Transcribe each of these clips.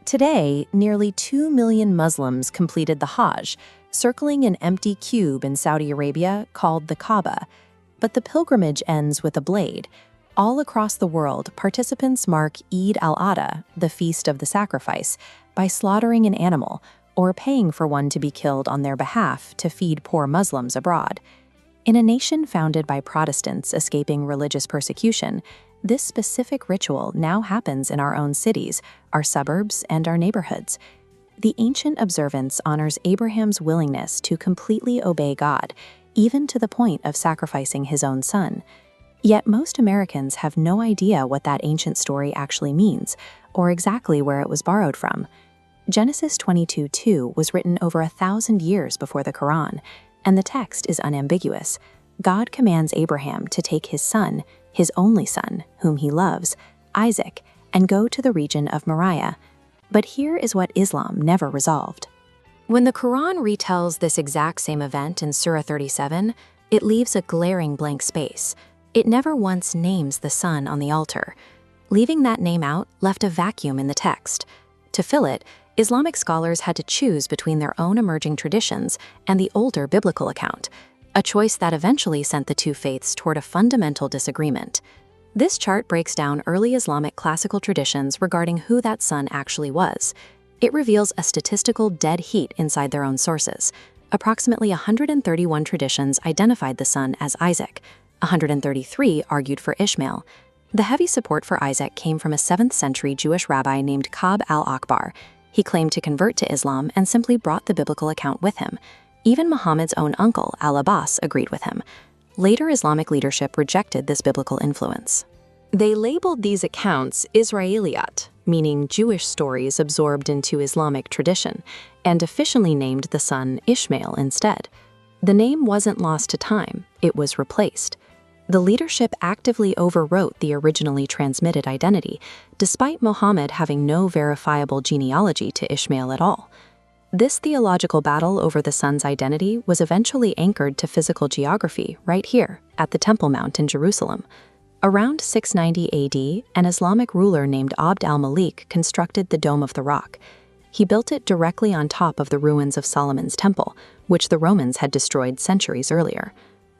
Today, nearly 2 million Muslims completed the Hajj, circling an empty cube in Saudi Arabia called the Kaaba. But the pilgrimage ends with a blade. All across the world, participants mark Eid Al-Adha, the feast of the sacrifice, by slaughtering an animal or paying for one to be killed on their behalf to feed poor Muslims abroad. In a nation founded by Protestants escaping religious persecution, this specific ritual now happens in our own cities, our suburbs, and our neighborhoods. The ancient observance honors Abraham's willingness to completely obey God, even to the point of sacrificing his own son. Yet most Americans have no idea what that ancient story actually means, or exactly where it was borrowed from. Genesis 22:2 was written over 1,000 years before the Quran, and the text is unambiguous. God commands Abraham to take his son, his only son, whom he loves, Isaac, and go to the region of Moriah. But here is what Islam never resolved. When the Quran retells this exact same event in Surah 37, it leaves a glaring blank space. It never once names the son on the altar. Leaving that name out left a vacuum in the text. To fill it, Islamic scholars had to choose between their own emerging traditions and the older biblical account, a choice that eventually sent the two faiths toward a fundamental disagreement. This chart breaks down early Islamic classical traditions regarding who that son actually was. It reveals a statistical dead heat inside their own sources. Approximately 131 traditions identified the son as Isaac. 133 argued for Ishmael. The heavy support for Isaac came from a 7th century Jewish rabbi named Ka'b al-Ahbar. He claimed to convert to Islam and simply brought the biblical account with him. Even Muhammad's own uncle, al-Abbas, agreed with him. Later Islamic leadership rejected this biblical influence. They labeled these accounts Isra'iliyyat, meaning Jewish stories absorbed into Islamic tradition, and officially named the son Ishmael instead. The name wasn't lost to time, it was replaced. The leadership actively overwrote the originally transmitted identity, despite Muhammad having no verifiable genealogy to Ishmael at all. This theological battle over the son's identity was eventually anchored to physical geography right here, at the Temple Mount in Jerusalem. Around 690 AD, an Islamic ruler named Abd al-Malik constructed the Dome of the Rock. He built it directly on top of the ruins of Solomon's temple, which the Romans had destroyed centuries earlier.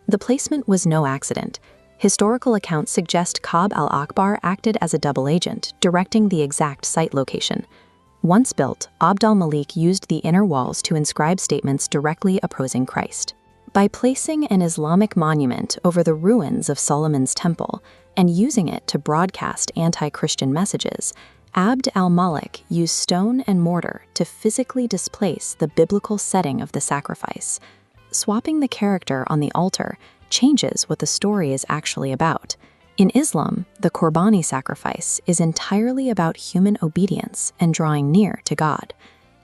The placement was no accident. Historical accounts suggest Ka'b al-Ahbar acted as a double agent, directing the exact site location. Once built, Abd al-Malik used the inner walls to inscribe statements directly opposing Christ. By placing an Islamic monument over the ruins of Solomon's temple and using it to broadcast anti-Christian messages, Abd al-Malik used stone and mortar to physically displace the biblical setting of the sacrifice. Swapping the character on the altar changes what the story is actually about. In Islam, the Qurbani sacrifice is entirely about human obedience and drawing near to God.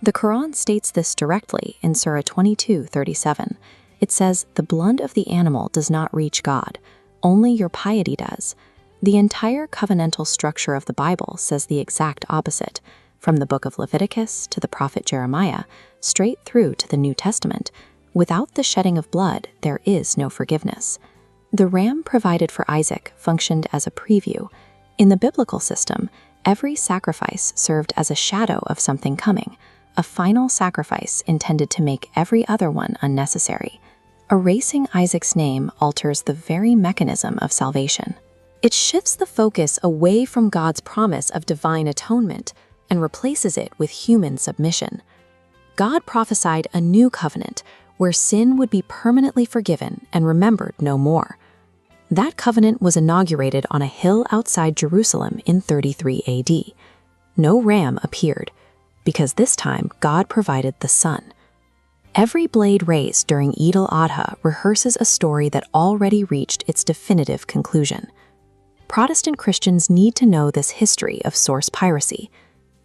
The Quran states this directly in Surah 22:37. It says, "The blood of the animal does not reach God, only your piety does." The entire covenantal structure of the Bible says the exact opposite. From the book of Leviticus to the prophet Jeremiah, straight through to the New Testament, without the shedding of blood, there is no forgiveness. The ram provided for Isaac functioned as a preview. In the biblical system, every sacrifice served as a shadow of something coming, a final sacrifice intended to make every other one unnecessary. Erasing Isaac's name alters the very mechanism of salvation. It shifts the focus away from God's promise of divine atonement and replaces it with human submission. God prophesied a new covenant where sin would be permanently forgiven and remembered no more. That covenant was inaugurated on a hill outside Jerusalem in 33 AD. No ram appeared, because this time God provided the son. Every blade raised during Eid Al-Adha rehearses a story that already reached its definitive conclusion. Protestant Christians need to know this history of source piracy.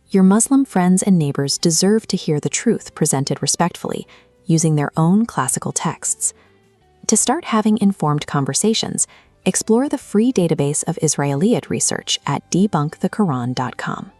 Your Muslim friends and neighbors deserve to hear the truth presented respectfully, using their own classical texts. To start having informed conversations, explore the free database of Isra'iliyyat research at debunkthequran.com.